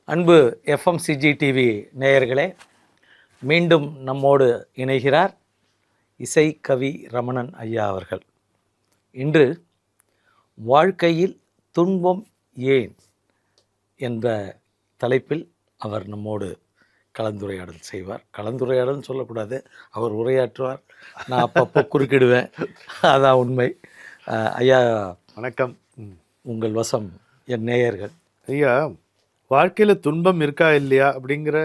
அன்பு FMCG TV நேயர்களே, மீண்டும் நம்மோடு இணைகிறார் இசை கவி ரமணன் ஐயா அவர்கள். இன்று வாழ்க்கையில் துன்பம் ஏன் என்ற தலைப்பில் அவர் நம்மோடு கலந்துரையாடல் செய்வார். கலந்துரையாடல்னு சொல்லக்கூடாது, அவர் உரையாற்றுவார், நான் அப்பப்போ குறுக்கிடுவேன், அதான் உண்மை. ஐயா வணக்கம். உங்கள் வசம் என் நேயர்கள். ஐயா, வாழ்க்கையில் துன்பம் இருக்கா இல்லையா அப்படிங்கிற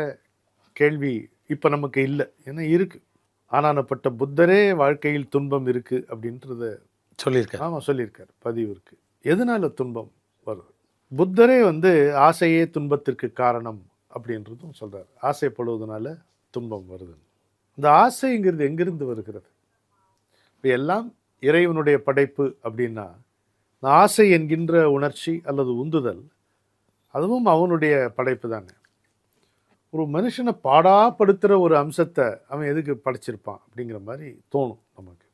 கேள்வி இப்போ நமக்கு இல்லை. ஏன்னா இருக்குது. ஆனானப்பட்ட புத்தரே வாழ்க்கையில் துன்பம் இருக்குது அப்படின்றத சொல்லியிருக்கார். ஆமாம், சொல்லியிருக்கார், பதிவு இருக்குது. எதனால துன்பம் வருது? புத்தரே ஆசையே துன்பத்திற்கு காரணம் அப்படின்றதும் சொல்கிறார். ஆசைப்படுவதனால துன்பம் வருது. இந்த ஆசைங்கிறது எங்கிருந்து வருகிறது? இப்போ எல்லாம் இறைவனுடைய படைப்பு அப்படின்னா, இந்த ஆசை என்கின்ற உணர்ச்சி அல்லது உந்துதல் அதுவும் அவனுடைய படைப்பு தானே. ஒரு மனுஷனை பாடாப்படுத்துகிற ஒரு அம்சத்தை அவன் எதுக்கு படைச்சிருப்பான் அப்படிங்கிற மாதிரி தோணும் நமக்கு.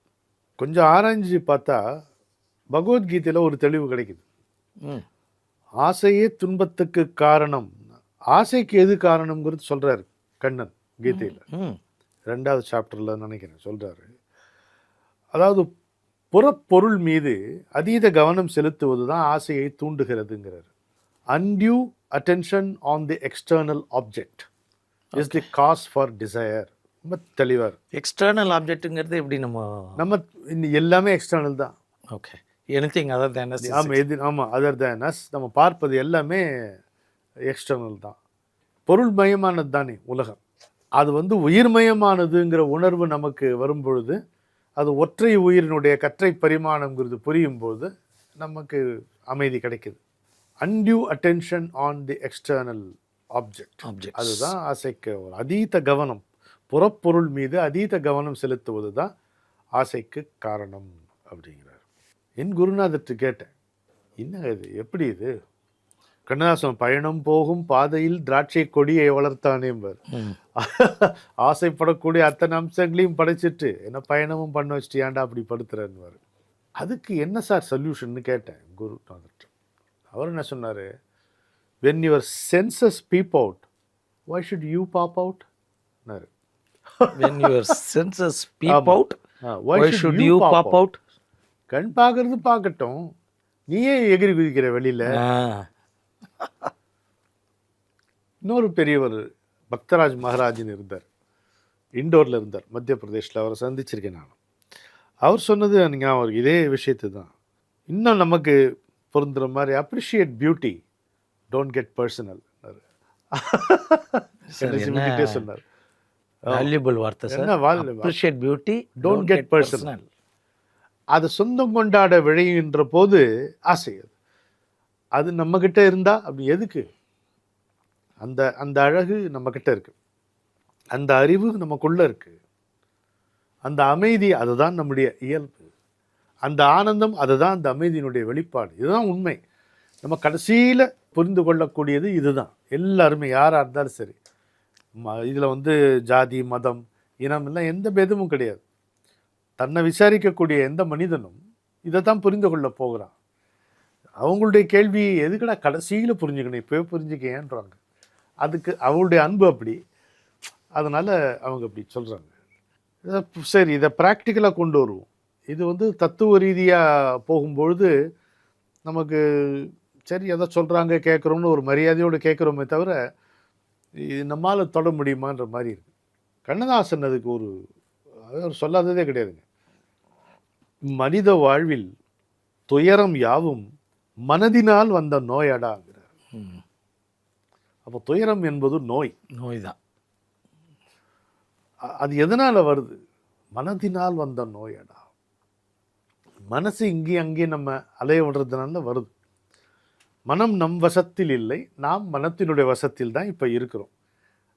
கொஞ்சம் ஆராய்ச்சி பார்த்தா பகவத்கீதையில் ஒரு தெளிவு கிடைக்குது. ஆசையே துன்பத்துக்கு காரணம். ஆசைக்கு எது காரணம்ங்கிறது சொல்கிறாரு கண்ணன் கீதையில் 2வது சாப்டரில் நினைக்கிறேன் சொல்கிறாரு. அதாவது புறப்பொருள் மீது அதீத கவனம் செலுத்துவது தான் ஆசையை தூண்டுகிறதுங்கிறார். Undue attention on the external object is the cause for desire. ரொம்ப தெளிவார். எக்ஸ்டர்னல் ஆப்ஜெக்ட்டுங்கிறது எப்படி நம்ம எல்லாமே எக்ஸ்டர்னல் தான். Okay, anything other than as. ஆமாம், அதர் தேன் அஸ். நம்ம பார்ப்பது எல்லாமே எக்ஸ்டர்னல் தான். பொருள் மயமானது தானே உலகம். அது உயிர்மயமானதுங்கிற உணர்வு நமக்கு வரும்பொழுது, அது ஒற்றை உயிரினுடைய கற்றை பரிமாணங்கிறது புரியும் பொழுது நமக்கு அமைதி கிடைக்குது. Undue attention on the external object. அதுதான் ஆசைக்கு ஒரு அதீத கவனம், புறப்பொருள் மீது அதீத கவனம் செலுத்துவது தான் ஆசைக்கு காரணம் அப்படிங்கிறார். என் குருநாதர்கிட்ட கேட்டேன், என்ன இது, எப்படி இது? கண்ணதாசன் பயணம் போகும் பாதையில் திராட்சை கொடியை வளர்த்தானேம்பார். ஆசைப்படக்கூடிய அத்தனை அம்சங்களையும் படைச்சிட்டு என்ன பயணமும் பண்ண வச்சுட்டு ஏன்டா அப்படி படுத்துறேன்னு. அதுக்கு என்ன சார் சொல்யூஷன்னு கேட்டேன் குருநாதர்கிட்ட. அவர் என்ன சொன்னார்? when your senses peep out, why should you pop out? when your senses peep out, why should you pop out? கண் பார்க்கறது பார்க்கட்டும், நீயே எகிரி குதிக்கிற வெளியில். இன்னொரு பெரியவர் பக்தராஜ் மகாராஜின்னு இருந்தார், இண்டோரில் இருந்தார், மத்திய பிரதேஷில். அவரை சந்திச்சிருக்கேன் நான். அவர் சொன்னது நீங்கள் அவருக்கு இதே விஷயத்து தான். இன்னும் நமக்கு பொருந்துற மாதிரி, appreciate beauty, don't get personal சொன்னார். வேல்யூபிள் வார்த்தை sir. Appreciate beauty, don't get personal. அது சொந்தம் கொண்டாட விழைகின்ற போது ஆசை அது நம்மக்கிட்ட இருந்தா அப்படி எதுக்கு? அந்த அந்த அழகு நம்மக்கிட்ட இருக்கு, அந்த அறிவு நமக்குள்ள இருக்கு, அந்த அமைதி அதுதான் நம்முடைய இயல்பு, அந்த ஆனந்தம் அதுதான் அந்த அமைதியினுடைய வெளிப்பாடு. இதுதான் உண்மை. நம்ம கடைசியில் புரிந்து கொள்ளக்கூடியது இதுதான். எல்லாருமே யாராக இருந்தாலும் சரி, இதில் ஜாதி மதம் இனம் எல்லாம் எந்த பேதமும் கிடையாது. தன்னை விசாரிக்கக்கூடிய எந்த மனிதனும் இதை தான் புரிந்து கொள்ள போகிறான். அவங்களுடைய கேள்வி எதுக்கடா கடைசியில் புரிஞ்சுக்கணும், இப்போவே புரிஞ்சுக்கேன்றாங்க. அதுக்கு அவங்களுடைய அன்பு அப்படி, அதனால் அவங்க அப்படி சொல்கிறாங்க. சரி, இதை ப்ராக்டிக்கலாக கொண்டு வருவோம். இது தத்துவ ரீதியாக போகும்பொழுது நமக்கு சரி எதை சொல்கிறாங்க கேட்குறோம்னு ஒரு மரியாதையோடு கேட்குறோமே தவிர இது நம்மால் தொட முடியுமான்ற மாதிரி இருக்கு. கண்ணதாசன் அதுக்கு ஒரு சொல்லாததே கிடையாதுங்க. மனித வாழ்வில் துயரம் யாவும் மனதினால் வந்த நோயடாங்கிறார். அப்போ துயரம் என்பது நோய் தான். அது எதனால் வருது? மனதினால் வந்த நோயடா. மனசு இங்கேயும் அங்கேயும் நம்ம அலைய விடுறதுனால வருது. மனம் நம் வசத்தில் இல்லை, நாம் மனத்தினுடைய வசத்தில் தான் இப்போ இருக்கிறோம்.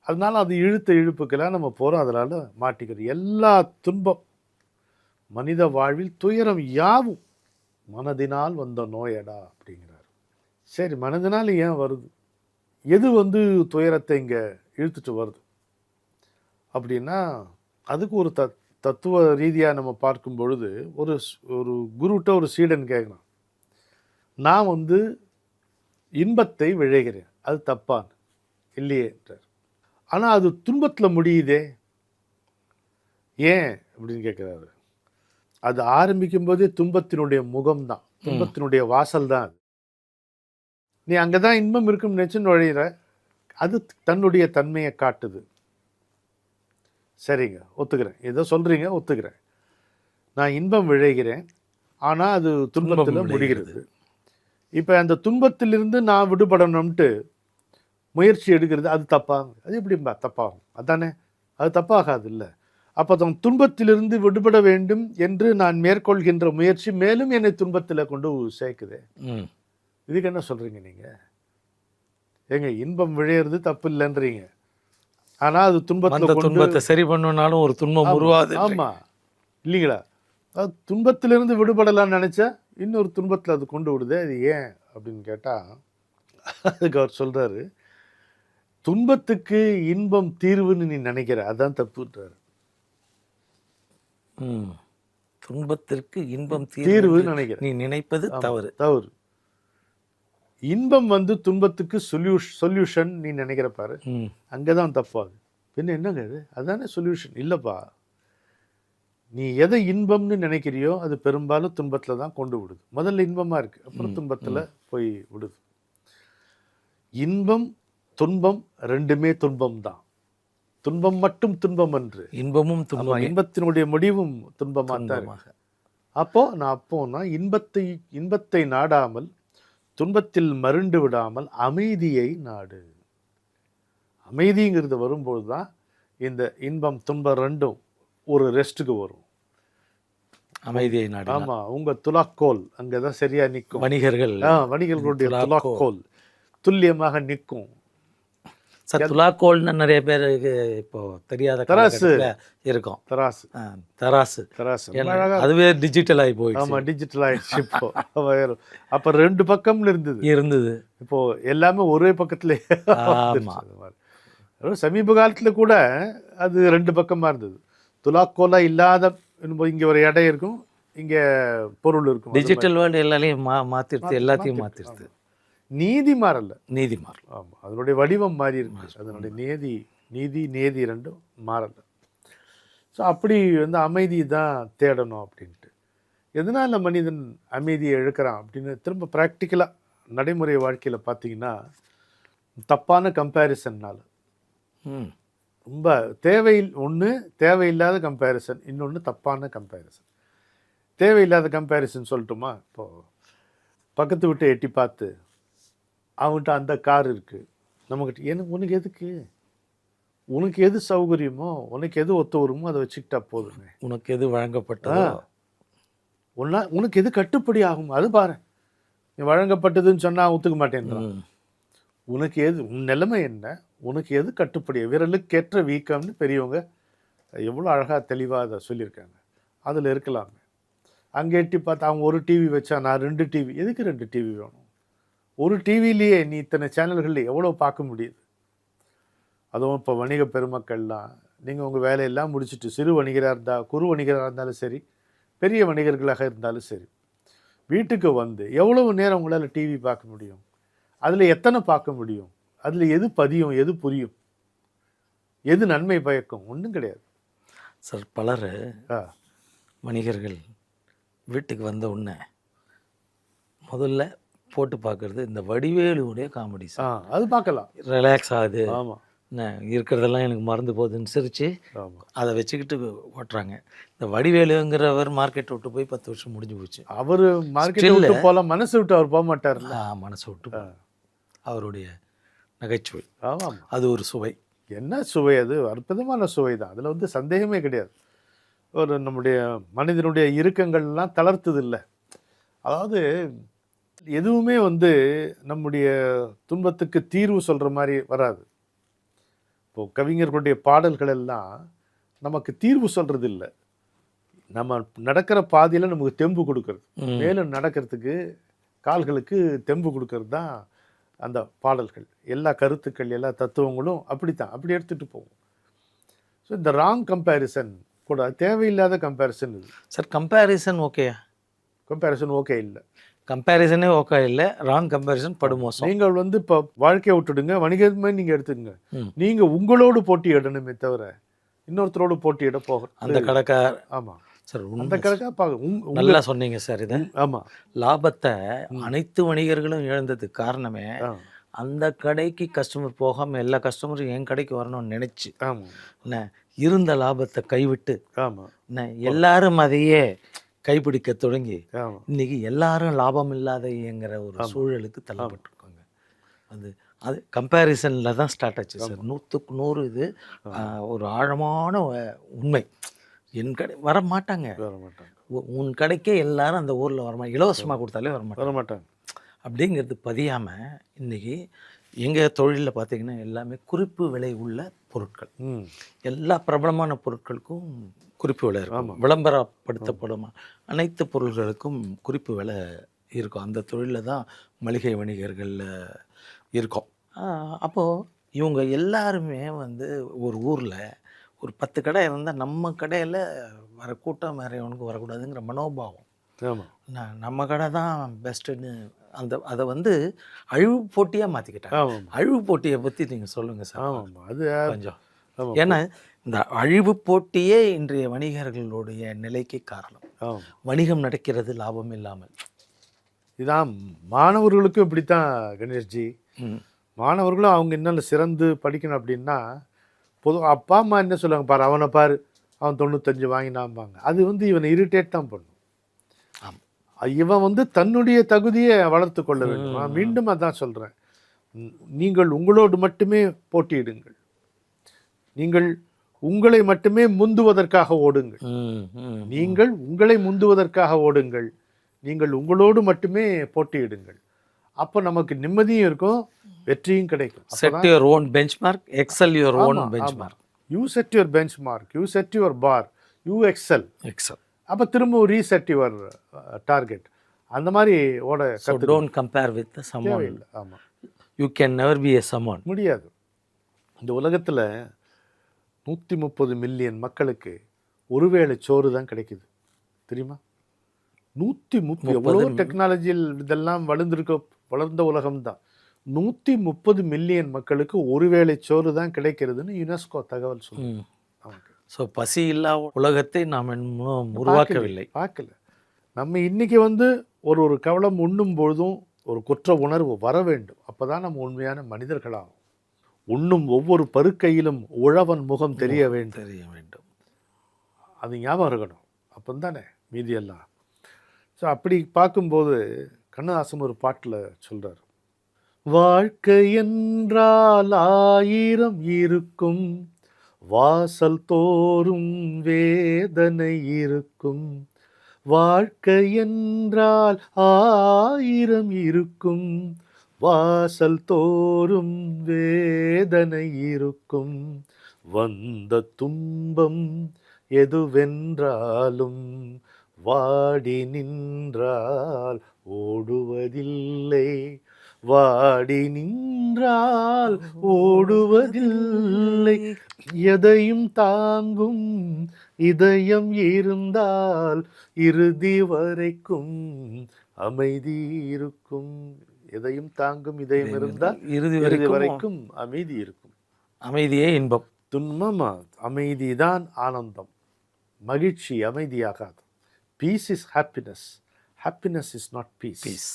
அதனால அது இழுப்புக்கெல்லாம் நம்ம போகிறோம், அதனால் மாட்டிக்கிறோம். எல்லா துன்பம் மனித வாழ்வில் துயரம் யாவும் மனதினால் வந்த நோயடா அப்படிங்கிறார். சரி, மனதினால் ஏன் வருது? எது துயரத்தை இங்கே இழுத்துட்டு வருது அப்படின்னா, அதுக்கு ஒரு தத்துவ ரீதியாக நம்ம பார்க்கும் பொழுது ஒரு குருட்ட ஒரு சீடன் கேட்குறான், நான் இன்பத்தை விழைகிறேன், அது தப்பான்? இல்லையேன்றார். ஆனால் அது துன்பத்தில் முடியுதே ஏன் அப்படின்னு கேட்குறாரு. அது ஆரம்பிக்கும் போதே துன்பத்தினுடைய முகம்தான், துன்பத்தினுடைய வாசல் தான் அது. நீ அங்கே தான் இன்பம் இருக்குன்னு நினச்சி நுழையிற, அது தன்னுடைய தன்மையை காட்டுது. சரிங்க, ஒத்துக்கிறேன், ஏதோ சொல்கிறீங்க, ஒத்துக்கிறேன். நான் இன்பம் விழைகிறேன், ஆனால் அது துன்பத்தில் முடிகிறது. இப்போ அந்த துன்பத்திலிருந்து நான் விடுபடணும்ட்டு முயற்சி எடுக்கிறது, அது தப்பாங்க. அது எப்படிம்பா தப்பாகும்? அதானே, அது தப்பாகாது இல்லை. அப்போ தன் துன்பத்திலிருந்து விடுபட வேண்டும் என்று நான் மேற்கொள்கின்ற முயற்சி மேலும் என்னை துன்பத்தில் கொண்டு சேர்க்குது. இதுக்கு என்ன சொல்கிறீங்க நீங்கள்? ஏங்க, இன்பம் விழையிறது தப்பு இல்லைன்றீங்க, ஆனால் அது துன்பத்தை சரி பண்ணனாலும் ஒரு துன்பம் உருவாது. ஆமாம் இல்லைங்களா? அது துன்பத்திலிருந்து விடுபடலான்னு நினச்சா இன்னொரு துன்பத்தில் அது கொண்டு விடுது. அது ஏன் அப்படின்னு கேட்டால், அதுக்கு அவர் சொல்கிறாரு, துன்பத்துக்கு இன்பம் தீர்வுன்னு நீ நினைக்கிற, அதான் தப்புன்றாரு. துன்பத்திற்கு இன்பம் தீர்வு நினைக்கிற, நீ நினைப்பது தவறு. தவறு. இன்பம் துன்பத்துக்கு சொல்யூஷன் நீ நினைக்கிற பாரு, அங்கதான் தப்பாது. பின்ன என்னங்க அது? அதானே சொல்யூஷன் இல்லப்பா. நீ எதை இன்பம்னு நினைக்கிறியோ அது பெரும்பாலும் துன்பத்துல தான் கொண்டு விடுது. முதல்ல இன்பமா இருக்கு, அப்புறம் துன்பத்துல போய் விடுது. இன்பம் துன்பம் ரெண்டுமே துன்பம் தான். துன்பம் மட்டும் துன்பம் என்று, இன்பமும் துன்பம், இன்பத்தினுடைய முடிவும் துன்பமா தான். அப்போ நான் இன்பத்தை நாடாமல் துன்பத்தில் மருண்டு விடாமல் அமைதியை நாடு. அமைதிங்கிறது வரும்போது தான் இந்த இன்பம் துன்பம் ரெண்டும் ஒரு ரெஸ்ட்டுக்கு வரும். அமைதியை நாடு. ஆமா, உங்க துலாக்கோல் அங்கதான் சரியா நிற்கும். வணிகர்களுடைய துலாக்கோல் துல்லியமாக நிற்கும். துலாக்கோல்னு நிறைய பேருக்கு இப்போ தெரியாத தராசு இருக்கும். தராசு அதுவே டிஜிட்டல் ஆகி போயிடுச்சு. ஆமா, டிஜிட்டல் ஆயிடுச்சு இப்போ. அப்ப ரெண்டு பக்கம்னு இருந்தது, இப்போ எல்லாமே ஒரே பக்கத்துல. சமீப காலத்துல கூட அது ரெண்டு பக்கமா இருந்தது. துலாக்கோலா இல்லாத இங்க ஒரு இடம் இருக்கும், இங்க பொருள் இருக்கும். டிஜிட்டல் வேர்ல்டு எல்லாரையும் மாத்திருச்சு, எல்லாத்தையும் மாத்திருச்சு. நீதி மாறல, நீதி மாறல. ஆமாம், அதனுடைய வடிவம் மாறி இருக்கு, அதனுடைய நேதி ரெண்டும் மாறல. ஸோ அப்படி அமைதி தான் தேடணும் அப்படின்ட்டு. எதனால் மனிதன் அமைதியை இழக்கிறான் அப்படின்னு திரும்ப ப்ராக்டிக்கலாக நடைமுறை வாழ்க்கையில் பார்த்தீங்கன்னா, தப்பான கம்பேரிசன்னால். ரொம்ப தேவையில்லாத கம்பேரிசன், இன்னொன்று தப்பான கம்பேரிசன். தேவையில்லாத கம்பேரிசன் சொல்லட்டுமா? இப்போது பக்கத்து விட்டு எட்டி பார்த்து அவன்கிட்ட அந்த கார் இருக்குது, நம்மக்கிட்ட உனக்கு எது சௌகரியமோ, உனக்கு எது ஒத்து வருமோ அதை வச்சுக்கிட்டா போதுங்க. உனக்கு எது வழங்கப்பட்டதோ, உனக்கு எது கட்டுப்படி ஆகும் அது பாரு. நீ வழங்கப்பட்டதுன்னு சொன்னால் ஒத்துக்க மாட்டேன்றான். உனக்கு எது, உன் நிலைமை என்ன, உனக்கு எது கட்டுப்படி, விரலுக்கேற்ற வீக்கம்னு பெரியவங்க எவ்வளோ அழகாக தெளிவாக அதை சொல்லியிருக்காங்க. அதில் இருக்கலாமே. அங்கே எட்டி பார்த்தா அவங்க ஒரு டிவி வச்சா, நான் 2 டிவி. எதுக்கு 2 டிவி வேணும்? ஒரு டிவிலேயே நீ இத்தனை சேனல்களில் எவ்வளோ பார்க்க முடியுது? அதுவும் இப்போ வணிக பெருமக்கள்லாம், நீங்கள் உங்கள் வேலையெல்லாம் முடிச்சுட்டு, சிறு வணிகராக இருந்தால், குறு வணிகராக இருந்தாலும் சரி, பெரிய வணிகர்களாக இருந்தாலும் சரி, வீட்டுக்கு எவ்வளவு நேரம் உங்களால் டிவி பார்க்க முடியும்? அதில் எத்தனை பார்க்க முடியும்? அதில் எது பதியும், எது புரியும், எது நன்மை பயக்கும்? ஒன்றும் கிடையாது சார். பலர் வணிகர்கள் வீட்டுக்கு வந்த உடனே முதல்ல போட்டு பார்க்கறது இந்த வடிவேலுடைய காமெடி. அது பார்க்கலாம், ரிலாக்ஸ் ஆகுது. ஆமாம், இருக்கிறதெல்லாம் எனக்கு மறந்து போகுதுன்னு சிரிச்சு அதை வச்சுக்கிட்டு ஓட்டுறாங்க. இந்த வடிவேலுங்கிறவர் மார்க்கெட் விட்டு போய் 10 வருஷம் முடிஞ்சு போச்சு. அவர் மார்க்கெட் விட்டு போகலாம், மனசு விட்டு அவர் போக மாட்டார். மனசு விட்டு அவருடைய நகைச்சுவை. ஆமாம், அது ஒரு சுவை. என்ன சுவை? அது அற்புதமான சுவை தான், அதில் சந்தேகமே கிடையாது. ஒரு நம்முடைய மனிதனுடைய இறுக்கங்கள்லாம் தளர்த்துது இல்லை. அதாவது எதுவுமே நம்முடைய துன்பத்துக்கு தீர்வு சொல்கிற மாதிரி வராது. இப்போது கவிஞர்களுடைய பாடல்கள் எல்லாம் நமக்கு தீர்வு சொல்கிறது இல்லை, நம்ம நடக்கிற பாதையில் நமக்கு தெம்பு கொடுக்கறது, மேலும் நடக்கிறதுக்கு கால்களுக்கு தெம்பு கொடுக்கறது தான் அந்த பாடல்கள். எல்லா கருத்துக்கள், எல்லா தத்துவங்களும் அப்படி எடுத்துகிட்டு போகும். ஸோ இந்த ராங் கம்பேரிசன் கூட, தேவையில்லாத கம்பேரிசன் இது. Sir comparison okay? Comparison okay இல்லை. கம்பேரிசனே ஓகே இல்லை, ராங் கம்பேரிசன் படுமோசம். நீங்கள் வந்து இப்போ வாழ்க்கையை விட்டுடுங்க, வணிகமே நீங்கள் எடுத்துக்கங்க. ம். நீங்கள் உங்களோடு போட்டியிடணுமே தவிர இன்னொருத்தரோடு போட்டியிட போக. அந்த கடைக்கார் ஆமாம் சார் அந்த உண்மை. கணக்காக பார்க்க நல்லா சொன்னீங்க சார். இதை ஆமாம் லாபத்தை அனைத்து வணிகர்களும் இழந்ததுக்கு காரணமே அந்த கடைக்கு கஸ்டமர் போகாமல் எல்லா கஸ்டமரும் என் கடைக்கு வரணும்னு நினச்சி ஆமாம் என்ன இருந்த லாபத்தை கைவிட்டு ஆமாம் என்ன எல்லாரும் அதையே கைப்பிடிக்க தொடங்கி ஆமாம் இன்னைக்கு எல்லாரும் லாபம் இல்லாதங்கிற ஒரு சூழலுக்கு தள்ளப்பட்டிருக்காங்க. அது கம்பேரிசனில் தான் ஸ்டார்ட் ஆச்சு சார். 100க்கு 100 இது ஒரு ஆழமான உண்மை. என் கடை வர மாட்டாங்க, உன் கடைக்கே எல்லாரும் அந்த ஊரில் வரமாட்டாங்க, இலவசமாக கொடுத்தாலே வரமாட்டாங்க. அப்படிங்கிறது பதியாமல் இன்னைக்கு எங்கள் தொழிலில் பார்த்தீங்கன்னா எல்லாமே குறிப்பு விலை உள்ள பொருட்கள். எல்லா பிரபலமான பொருட்களுக்கும் குறிப்பு விலை இருக்கும், விளம்பரப்படுத்தப்படும் அனைத்து பொருள்களுக்கும் குறிப்பு விலை இருக்கும். அந்த தொழிலில் தான் மளிகை வணிகர்களில் இருக்கும். அப்போது இவங்க எல்லாருமே வந்து ஒரு ஊரில் ஒரு 10 கடை இருந்தால் நம்ம கடையில் வர கூட்டம் வேறு எவனுக்கு வரக்கூடாதுங்கிற மனோபாவம். நம்ம கடை தான் பெஸ்ட்டுன்னு அதை வந்து அழிவு போட்டியாக மாற்றிக்கிட்டாங்க. அழிவு போட்டியை பற்றி நீங்கள் சொல்லுங்கள் சார். அது கொஞ்சம். ஏன்னா இந்த அழிவு போட்டியே இன்றைய வணிகர்களுடைய நிலைக்கு காரணம். வணிகம் நடக்கிறது லாபம் இல்லாமல். இதான் மாணவர்களுக்கும் இப்படித்தான் கணேஷ்ஜி. மாணவர்களும் அவங்க இன்னும் சிறந்து படிக்கணும் அப்படின்னா பொதுவாக அப்பா அம்மா என்ன சொல்லுவாங்க, பாரு அவனை பாரு அவன் 95 வாங்கினாம்பாங்க. அது வந்து இவனை இரிட்டேட் தான் பண்ணும். இவன் வந்து தன்னுடைய தகுதியை வளர்த்து கொள்ள வேண்டும். நான் மீண்டும் அதான் சொல்கிறேன், நீங்கள் உங்களோடு மட்டுமே போட்டியிடுங்கள், நீங்கள் உங்களை மட்டுமே முந்துவதற்காக ஓடுங்கள், நீங்கள் உங்களை முந்துவதற்காக ஓடுங்கள், நீங்கள் உங்களோடு மட்டுமே போட்டியிடுங்கள். அப்போ நமக்கு நிம்மதியும் இருக்கும், வெற்றியும் கிடைக்கும். Set your own benchmark, excel your own benchmark. You set your benchmark, you set your bar, you excel. அப்போ திரும்ப ரீசெட் யுவர் டார்கெட். அந்த மாதிரி ஓட கற்றுக்கணும். Don't compare with someone. ஆமாம், you can never be a someone. முடியாது. இந்த உலகத்தில் 130 மில்லியன் மக்களுக்கு ஒருவேளை சோறு தான் கிடைக்குது, தெரியுமா? 130. எவ்வளோ டெக்னாலஜியில் இதெல்லாம் வளர்ந்த உலகம்தான். 130 மில்லியன் மக்களுக்கு ஒருவேளை சோறு தான் கிடைக்கிறதுன்னு யுனெஸ்கோ தகவல் சொல்லுது. ஸோ பசி இல்லா உலகத்தை நாம் இன்னும் உருவாக்கவில்லை, பார்க்கல. நம்ம இன்னைக்கு வந்து ஒரு கவலம் உண்ணும் பொழுதும் ஒரு குற்ற உணர்வு வர வேண்டும். அப்போதான் நம்ம உண்மையான மனிதர்களாகும். உண்ணும் ஒவ்வொரு பருக்கையிலும் உழவன் முகம் தெரிய வேண்டும். அது ஞாபகம் இருக்கணும். அப்போ தானே மீதியெல்லாம். ஸோ அப்படி பார்க்கும்போது கண்ணதாசன் ஒரு பாட்டில் சொல்கிறார், வாழ்க்கை என்றால் 1000 இருக்கும், வாசல் தோறும் வேதனை இருக்கும். வாழ்க்கை என்றால் 1000 இருக்கும், வாசல் தோறும் வேதனை இருக்கும். வந்த துன்பம் எதுவென்றாலும் வாடி நின்றால் ஓடுவதில்லை, வாடி நின்றால் ஓடுவதில்லை. எதையும் தாங்கும் இதயம் இருந்தால் இறுதி வரைக்கும் அமைதி இருக்கும். எதையும் தாங்கும் இதயம் இருந்தால் இறுதி வரைக்கும் அமைதி இருக்கும். அமைதியே இன்பம். துன்பமா அமைதிதான் ஆனந்தம். மகிழ்ச்சி அமைதியாகாது. Peace is happiness, happiness is not peace.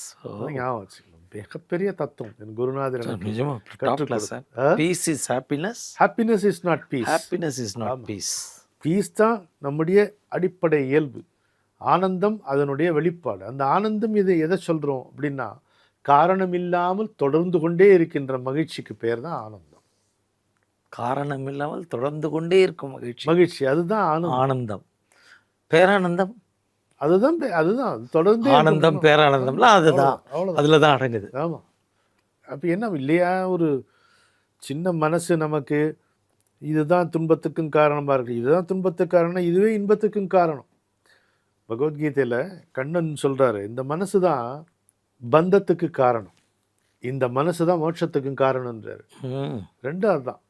மிகப்பெரிய தத்துவம் என் குருநாதர் பீஸ் தான் நம்முடைய அடிப்படை இயல்பு. ஆனந்தம் அதனுடைய வெளிப்பாடு. அந்த ஆனந்தம் எதை சொல்றோம் அப்படின்னா, காரணம் இல்லாமல் தொடர்ந்து கொண்டே இருக்கின்ற மகிழ்ச்சிக்கு பேர் தான் ஆனந்தம். காரணம் இல்லாமல் தொடர்ந்து கொண்டே இருக்கும் மகிழ்ச்சி அதுதான் ஆனந்தம். பேரானந்தம் அதுதான் தொடர்ந்து ஆனந்தம். பேரானந்தம்லாம் அதுதான், அதுல தான் அடங்குது. ஆமா. அப்ப என்ன இல்லையா, ஒரு சின்ன மனசு நமக்கு இதுதான் துன்பத்துக்கும் காரணமா இருக்கு, இதுதான் துன்பத்துக்கு காரணம், இதுவே இன்பத்துக்கும் காரணம். பகவத்கீதையில கண்ணன் சொல்றாரு, இந்த மனசு தான் பந்தத்துக்கு காரணம், இந்த மனசு தான் மோட்சத்துக்கும் காரணம்ன்றாரு. ரெண்டாவது தான்,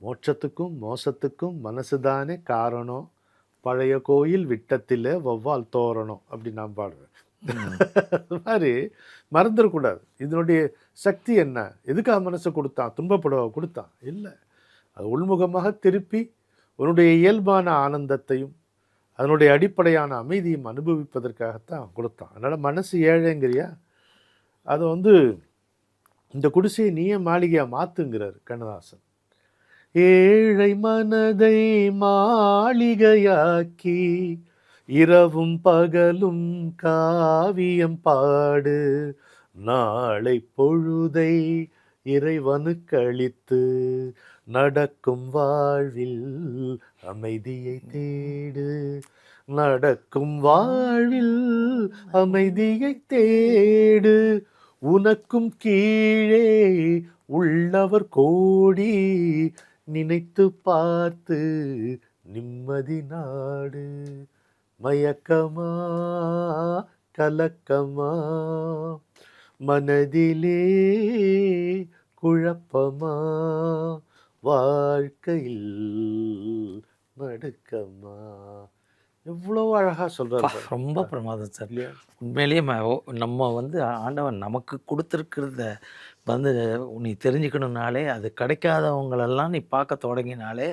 மோட்சத்துக்கும் மோசத்துக்கும் மனசு தானே காரணம், பழைய கோயில் விட்டத்தில் வௌவால் தோரணம் அப்படி நான் பாடுவேன். அது மாதிரி மறந்துடக்கூடாது. இதனுடைய சக்தி என்ன, எதுக்காக மனசை கொடுத்தான், துன்பப்பட கொடுத்தான் இல்லை, அது உள்முகமாக திருப்பி உன்னுடைய இயல்பான ஆனந்தத்தையும் அதனுடைய அடிப்படையான அமைதியும் அனுபவிப்பதற்காகத்தான் கொடுத்தான். அதனால் மனசு ஏழைங்கிறியா, அதை வந்து இந்த குடிசையை நீயே மாளிகையாக மாற்றுங்கிறார் கண்ணதாசன். ஏழை மனதை மாளிகையாக்கி இரவும் பகலும் காவியம் பாடு, நாளை பொழுதை இறைவனுக்களித்து நடக்கும் வாழ்வில் அமைதியை தேடு, நடக்கும் வாழ்வில் அமைதியை தேடு, உனக்கும் கீழே உள்ளவர் கோடி, நினைத்து பார்த்து நிம்மதி நாடு. மயக்கமா கலக்கமா மனதிலே குழப்பமா, வாழ்க்கையில் நடுக்கமா. எவ்வளோ அழகாக சொல்கிறார். ரொம்ப பிரமாதம் சார். உண்மையிலேயே நம்ம வந்து ஆண்டவன் நமக்கு கொடுத்துருக்கிறத வந்து நீ தெரிஞ்சுக்கணுனாலே, அது கிடைக்காதவங்களெல்லாம் நீ பார்க்க தொடங்கினாலே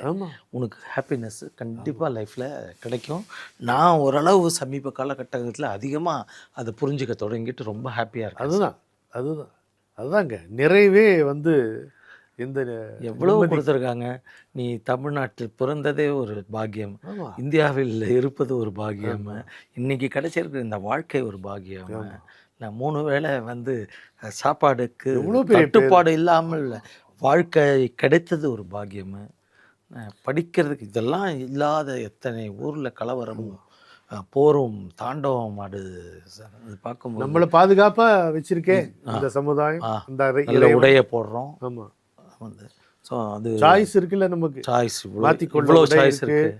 உனக்கு ஹாப்பினஸ் கண்டிப்பாக லைஃப்பில் கிடைக்கும். நான் ஓரளவு சமீப காலகட்டத்தில் அதிகமாக அதை புரிஞ்சுக்க தொடங்கிட்டு ரொம்ப ஹாப்பியாக இருக்கேன். அதுதாங்க நிறைவே வந்து இந்த எவ்வளோ கொடுத்துருக்காங்க. நீ தமிழ்நாட்டில் பிறந்ததே ஒரு பாக்கியம், இந்தியாவில் இருப்பது ஒரு பாக்கியம், இன்னைக்கு கிடைச்சிருக்கிற இந்த வாழ்க்கை ஒரு பாக்கியம். நான் 3 வேளை வந்து சாப்பாடுக்கு தட்டுப்பாடு இல்லாமல் வாழ்க்கை கிடைத்தது ஒரு பாக்கியம். படிக்கிறதுக்கு இதெல்லாம் இல்லாத எத்தனை ஊரில் கலவரமும் போரும் தாண்டவம் ஆடுது சார். அது பார்க்கும்போது நம்மளை பாதுகாப்பாக வச்சிருக்கேன் இந்த சமுதாயம். இந்த உடைய போடுறோம். ஆமாம், வந்து ஸோ அது சாய்ஸ் இருக்குல்ல, நமக்கு சாய்ஸ் மாற்றிக்கொள்ள சாய்ஸ் இருக்கு.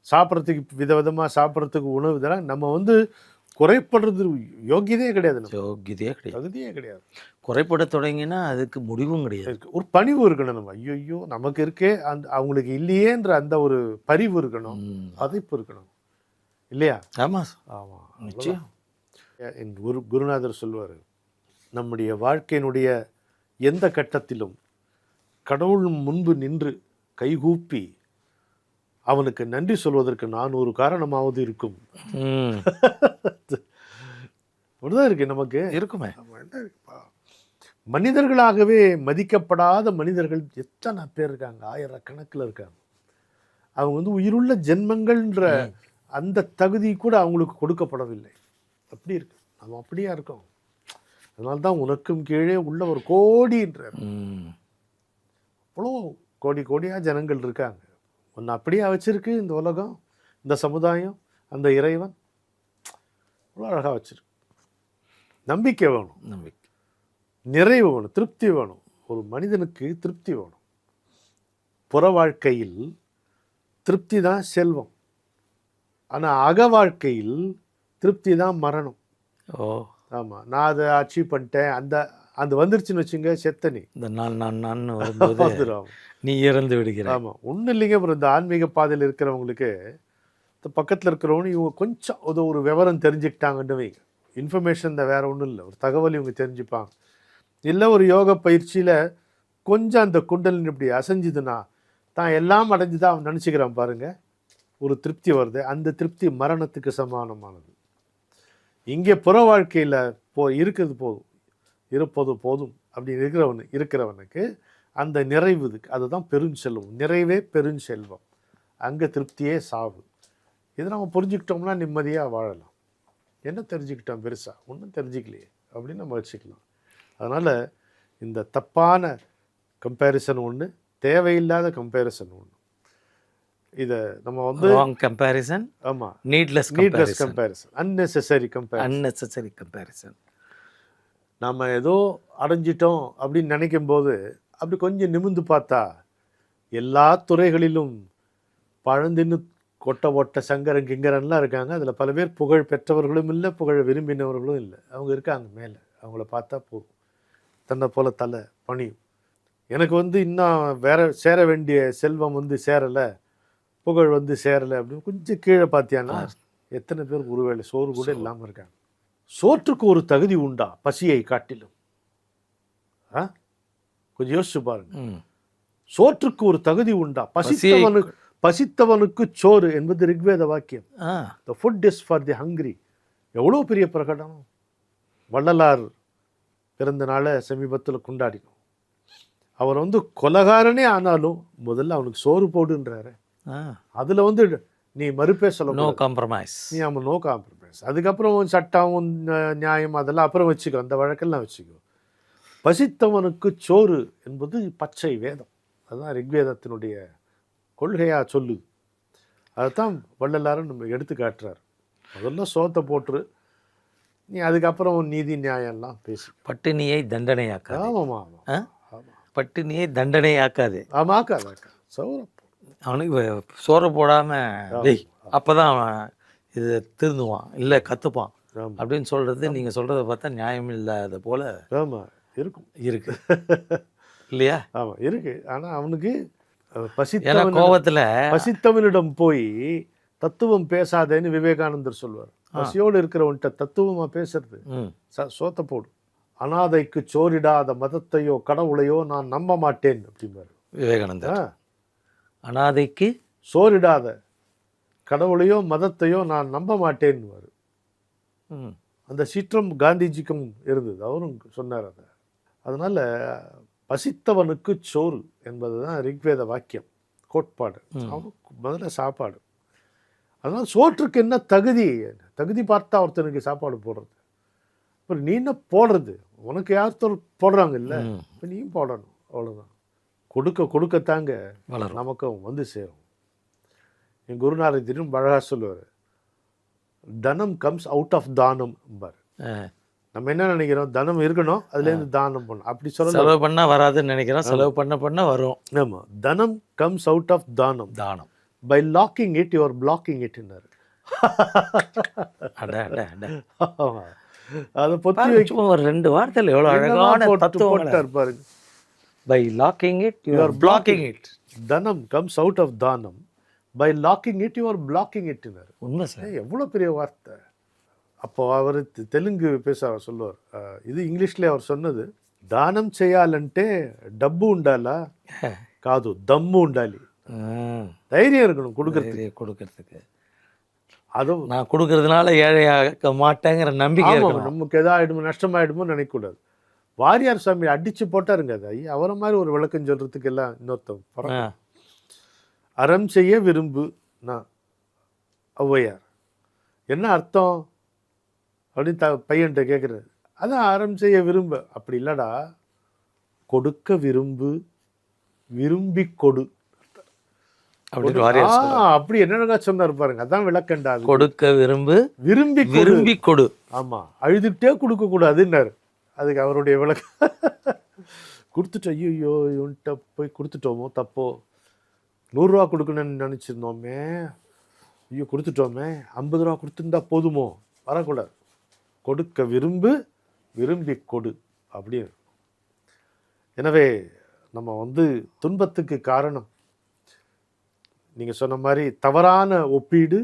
சாப்பிட்றதுக்கு விதவிதமாக சாப்பிட்றதுக்கு உணவு இதெல்லாம் நம்ம வந்து குறைப்படுறது யோகியதே கிடையாது. தகுதியே கிடையாது. குறைப்பட தொடங்கினா அதுக்கு முடிவும் கிடையாது. ஒரு பணிவு இருக்கணும். நம்ம ஐயோ நமக்கு இருக்கே, அந்த அவங்களுக்கு இல்லையேன்ற அந்த ஒரு பரிவு இருக்கணும், பதிப்பு இருக்கணும் இல்லையா? ஆமாம் ஆமாம், நிச்சயம். என் குருநாதர் சொல்வார், நம்முடைய வாழ்க்கையினுடைய எந்த கட்டத்திலும் கடவுள் முன்பு நின்று கைகூப்பி அவனுக்கு நன்றி சொல்வதற்கு 400 காரணமாவது இருக்கும். அப்படிதான் இருக்கு, நமக்கு இருக்குமே. மனிதர்களாகவே மதிக்கப்படாத மனிதர்கள் எத்தனை பேர் இருக்காங்க, ஆயிரக்கணக்கில் இருக்காங்க. அவங்க வந்து உயிருள்ள ஜென்மங்கள்ன்ற அந்த தகுதி கூட அவங்களுக்கு கொடுக்கப்படவில்லை. அப்படி இருக்கு, நம்ம அப்படியா இருக்கோம். அதனால்தான் உனக்கும் கீழே உள்ள ஒரு கோடின்றார். அவ்வளோ கோடி கோடியாக ஜனங்கள் இருக்காங்க. ஒன்று அப்படியே வச்சிருக்கு இந்த உலகம், இந்த சமுதாயம், அந்த இறைவன் அவ்வளோ அழகாக வச்சிருக்கு. நம்பிக்கை வேணும், நம்பிக்கை, நிறைவு வேணும், திருப்தி வேணும். ஒரு மனிதனுக்கு திருப்தி வேணும். புற வாழ்க்கையில் திருப்தி தான் செல்வம், ஆனால் அக வாழ்க்கையில் திருப்தி தான் மரணம். ஆமாம், நான் அதை அச்சீவ் பண்ணிட்டேன், அந்த வந்துருச்சுன்னு வச்சுங்க, செத்தனி இந்த நான் வந்துடும், நீ இறந்து விடுகிற. ஆமாம், ஒன்றும் இல்லைங்க. அப்புறம் இந்த ஆன்மீக பாதையில் இருக்கிறவங்களுக்கு இந்த பக்கத்தில் இருக்கிறவங்க இவங்க கொஞ்சம் ஒரு விவரம் தெரிஞ்சுக்கிட்டாங்கன்னு வைங்க, இன்ஃபர்மேஷன் இந்த வேறு ஒன்றும் இல்லை, ஒரு தகவல் இவங்க தெரிஞ்சுப்பாங்க. இல்லை ஒரு யோக பயிற்சியில் கொஞ்சம் அந்த குண்டலின் இப்படி அசைஞ்சுதுன்னா தான் எல்லாம் அடைஞ்சுதான் அவன் நினச்சிக்கிறான் பாருங்கள், ஒரு திருப்தி வருது. அந்த திருப்தி மரணத்துக்கு சமானமானது. இங்கே புற வாழ்க்கையில் இருக்கிறது போதும், இருப்பது போதும் அப்படி இருக்கிறவனுக்கு அந்த நிறைவுக்கு அதுதான் பெருஞ்செல்வம். நிறைவே பெருஞ்செல்வம், அங்கே திருப்தியே சாவு. இதை நம்ம புரிஞ்சுக்கிட்டோம்னா நிம்மதியாக வாழலாம். என்ன தெரிஞ்சுக்கிட்டோம் பெருசாக? ஒன்றும் தெரிஞ்சிக்கலையே அப்படின்னு நம்ம வச்சுக்கலாம். அதனால் இந்த தப்பான கம்பேரிசன் ஒன்று, தேவையில்லாத கம்பேரிசன் ஒன்று. இதை நம்ம வந்து கம்பேரிசன், ஆமாம், நீட்லெஸ் கம்பேரிசன், அன்னெசரி கம்பேரிசன். நம்ம ஏதோ அடைஞ்சிட்டோம் அப்படின்னு நினைக்கும் போது அப்படி கொஞ்சம் நிமிர்ந்து பார்த்தா எல்லா துறைகளிலும் பழந்தின்னு கொட்ட சங்கரன் கிங்கரன்லாம் இருக்காங்க. அதில் பல பேர் புகழ் பெற்றவர்களும் இல்லை, புகழ் விரும்பினவர்களும் இல்லை. அவங்க இருக்காங்க மேலே, அவங்கள பார்த்தா போதும். தன்னை போல தலை பணியும். எனக்கு வந்து இன்னும் வேற சேர வேண்டிய செல்வம் வந்து சேரலை, புகழ் வந்து சேரலை அப்படின்னு கொஞ்சம் கீழே பார்த்தியானா எத்தனை பேர் ஒருவேளை சோறு கூட இல்லாமல் இருக்காங்க. சோற்றுக்கு ஒரு தகுதி உண்டா பசியை காட்டிலும்? கொஞ்சம் யோசிச்சு பாருங்க. சோற்றுக்கு ஒரு தகுதி உண்டா? பசித்தவனுக்கு சோறு என்பது ரிக்வேத வாக்கியம். The food is for the hungry. எவ்வளோ பெரிய பிரகடனம். வள்ளலார் பிறந்த நாளை சமீபத்தில் கொண்டாடினோம். அவர் கொலகாரனே ஆனாலும் முதல்ல அவனுக்கு சோறு போடுன்றாரு. அதுல நீ மறுப்பே சொல்ல, நோ காம்ப்ரமைஸ். நீ நோ காம்ப்ரமைஸ். அதுக்கப்புறம் சட்டம் நியாயம் அதெல்லாம் அப்புறம் வச்சுக்கோ, அந்த வழக்கெல்லாம் வச்சுக்கோ. பசித்தவனுக்கு சோறு என்பது பச்சை வேதம். அதுதான் ரிக்வேதத்தினுடைய கொள்கையா சொல்லுது. அதுதான் வள்ளலாரும் நம்ம எடுத்து காட்டுறாரு. முதல்ல சோத்தை போட்டுரு, நீ அதுக்கப்புறம் நீதி நியாயம்லாம் பேசி. பட்டினியை தண்டனையாக்காது. ஆமாம் ஆமாம், பட்டினியை தண்டனையாக்காது. ஆமாம், ஆக்காது. சோறை அவனுக்கு சோறை போடாமல் அப்போதான் அவன் இது திருந்துவான், இல்லை கற்றுப்பான் அப்படின்னு சொல்கிறது. நீங்கள் சொல்கிறத பார்த்தா நியாயம் இல்லாத போல ஆமாம் இருக்கு இல்லையா? ஆமாம் இருக்கு. ஆனால் அவனுக்கு கோபத்தில் பசித்தவனிடம் போய் தத்துவம் பேசாதேன்னு விவேகானந்தர் சொல்வார். பசியோடு இருக்கிறவன்ட்ட தத்துவமா பேசுறது சோத்த போடும். அனாதைக்கு சோறிடாத மதத்தையோ கடவுளையோ நான் நம்ப மாட்டேன் அப்படிம்பாரு விவேகானந்தர். அனாதைக்கு சோறிடாத கடவுளையோ மதத்தையோ நான் நம்ப மாட்டேன்னு. அந்த சீற்றம் காந்திஜிக்கும் இருந்தது, அவரும் சொன்னார் அதை. அதனால பசித்தவனுக்கு சோறு என்பதுதான் ரிக்வேத வாக்கியம், கோட்பாடு. முதல்ல சாப்பாடு. அதனால சோற்றுக்கு என்ன தகுதி பார்த்தா ஒருத்தனுக்கு சாப்பாடு போடுறது. அப்புறம் நீ என்ன போடுறது? உனக்கு யார்த்தர் போடுறாங்க இல்லை, இப்போ நீயும் போடணும். அவ்வளோதான். கொடுக்கத்தாங்க நமக்கும் சேரும். என் குருநாதர் தினம் அழகா சொல்லுவார், தனம் கம்ஸ் அவுட் ஆஃப் தானம் பார். நம்ம என்ன நினைக்கிறோம், தனம் இருக்கணும், அதுலேருந்து தானம் பண்ணணும். அப்படி சொல்ல செலவு பண்ணா வராதுன்னு நினைக்கிறோம், செலவு பண்ண வரும். ஆமாம், தனம் கம்ஸ் அவுட் ஆஃப் தானம். By locking it you are blocking இட்னாரு. அதை பொத்தி ஒரு 2 வார்த்தையில் எவ்வளோ அழகான தத்துவம் பாருங்க. By locking it you are blocking it. தனம் கம்ஸ் அவுட் ஆஃப் தானம். By locking it you are blocking இட்னாரு. உண்மை சார், எவ்வளோ பெரிய வார்த்தை. அப்போ அவர் தெலுங்கு பேச அவர் சொல்லுவார், இது இங்கிலீஷ்ல அவர் சொன்னது, దానం చేయాలంటే డబ్బు ఉండాలా కాదు దమ్ము ఉండాలి. தைரியம் இருக்கணும் கொடுக்கறதுக்கு. அதுவும் நான் கொடுக்கறதுனால ஏழையாக்க மாட்டேங்கிற நம்பிக்கை. நமக்கு எதாயிடுமோ நஷ்டமாயிடுமோ நினைக்கக்கூடாது. வாரியார் சாமி அடிச்சு போட்டாருங்க அதை. அவரை மாதிரி ஒரு விளக்கம் சொல்றதுக்கு எல்லாம் இன்னொருத்தம். அறம் செய்ய விரும்பு நான் ஔவையார். என்ன அர்த்தம் அப்படின்னு பையன்கிட்ட கேட்குறாரு. அதான் அறம் செய்ய விரும்ப. அப்படி இல்லடா, கொடுக்க விரும்பு, விரும்பி கொடு. அப்படி என்னென்ன சொன்னார் பாருங்க. அதான் விளக்கண்டா. கொடுக்க விரும்பு, விரும்பி கொடு. ஆமா, அழுதுகிட்டே கொடுக்க கூடாதுன்னாரு. அதுக்கு அவருடைய விளக்கம். கொடுத்துட்டோம், ஐயோ இவன்கிட்ட போய் கொடுத்துட்டோமோ, தப்போ 100 ரூபா கொடுக்கணும்னு நினச்சிருந்தோமே, ஐயோ கொடுத்துட்டோமே, 50 ரூபா கொடுத்துருந்தா போதுமோ, வரக்கூடாது. கொடுக்க விரும்பு, விரும்பி கொடு அப்படின்னு. எனவே நம்ம துன்பத்துக்கு காரணம் நீங்க சொன்ன மாதிரி தவறான ஒப்பீடு,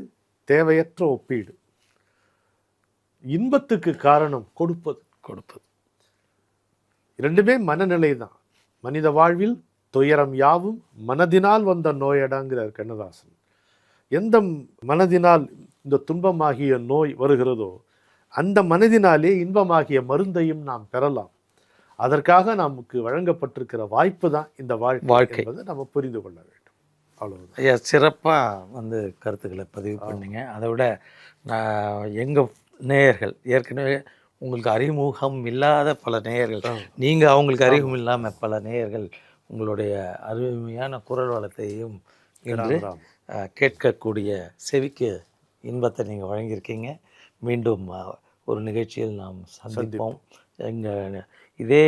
தேவையற்ற ஒப்பீடு. இன்பத்துக்கு காரணம் கொடுப்பது. இரண்டுமே மனநிலை தான். மனித வாழ்வில் துயரம் யாவும் மனதினால் வந்த நோயடாங்கிறார் கண்ணதாசன். எந்த மனதினால் இந்த துன்பமாகிய நோய் வருகிறதோ அந்த மனதினாலே இன்பமாகிய மருந்தையும் நாம் பெறலாம். அதற்காக நமக்கு வழங்கப்பட்டிருக்கிற வாய்ப்பு தான் இந்த வாழ்க்கை என்பதை நம்ம புரிந்து கொள்ள வேண்டும். அவ்வளவுதான். ஐயா, சிறப்பாக கருத்துக்களை பதிவு பண்ணீங்க. அதை விட எங்கள் நேயர்கள், ஏற்கனவே உங்களுக்கு அறிமுகம் இல்லாத பல நேயர்கள், நீங்கள் அவங்களுக்கு அறிமுகம் இல்லாமல் பல நேயர்கள் உங்களுடைய அருமையான குரல் வளத்தையும் இன்று கேட்கக்கூடிய செவிக்கு இன்பத்தை நீங்கள் வழங்கியிருக்கீங்க. மீண்டும் ஒரு நிகழ்ச்சியில் நாம் சந்திப்போம். எங்கள் இதே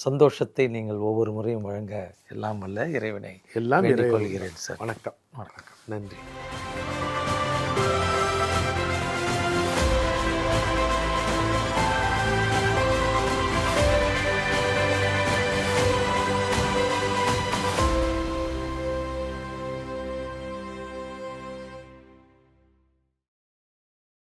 சந்தோஷத்தை நீங்கள் ஒவ்வொரு முறையும் வழங்க எல்லாம் வல்ல இறைவனை எல்லாம் வேண்டிக் கொள்கிறேன் சார். வணக்கம். நன்றி.